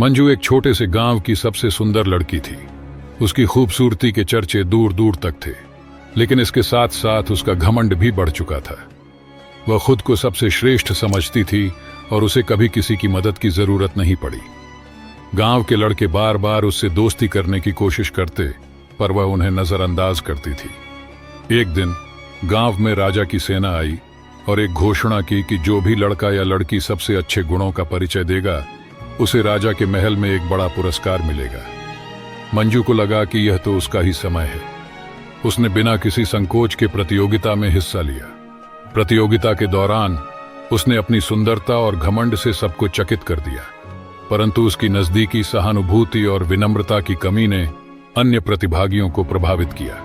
मंजू एक छोटे से गांव की सबसे सुंदर लड़की थी। उसकी खूबसूरती के चर्चे दूर दूर तक थे, लेकिन इसके साथ साथ उसका घमंड भी बढ़ चुका था। वह खुद को सबसे श्रेष्ठ समझती थी और उसे कभी किसी की मदद की जरूरत नहीं पड़ी। गांव के लड़के बार बार उससे दोस्ती करने की कोशिश करते, पर वह उन्हें नजरअंदाज करती थी। एक दिन गांव में राजा की सेना आई और एक घोषणा की कि जो भी लड़का या लड़की सबसे अच्छे गुणों का परिचय देगा, उसे राजा के महल में एक बड़ा पुरस्कार मिलेगा। मंजू को लगा कि यह तो उसका ही समय है। उसने बिना किसी संकोच के प्रतियोगिता में हिस्सा लिया। प्रतियोगिता के दौरान उसने अपनी सुंदरता और घमंड से सबको चकित कर दिया, परंतु उसकी नजदीकी सहानुभूति और विनम्रता की कमी ने अन्य प्रतिभागियों को प्रभावित किया।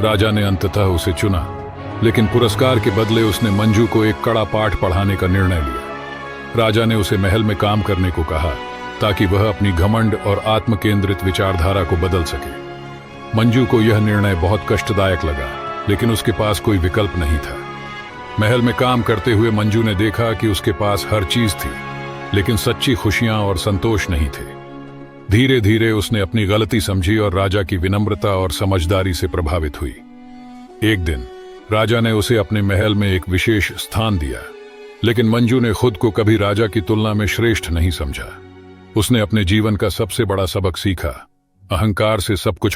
राजा ने अंततः उसे चुना, लेकिन पुरस्कार के बदले उसने मंजू को एक कड़ा पाठ पढ़ाने का निर्णय लिया। राजा ने उसे महल में काम करने को कहा ताकि वह अपनी घमंड और आत्मकेंद्रित विचारधारा को बदल सके। मंजू को यह निर्णय बहुत कष्टदायक लगा, लेकिन उसके पास कोई विकल्प नहीं था। महल में काम करते हुए मंजू ने देखा कि उसके पास हर चीज थी, लेकिन सच्ची खुशियां और संतोष नहीं थे। धीरे धीरे उसने अपनी गलती समझी और राजा की विनम्रता और समझदारी से प्रभावित हुई। एक दिन राजा ने उसे अपने महल में एक विशेष स्थान दिया, लेकिन मंजू ने खुद को कभी राजा की तुलना में श्रेष्ठ नहीं समझा। उसने अपने जीवन का सबसे बड़ा सबक सीखा, अहंकार से सब कुछ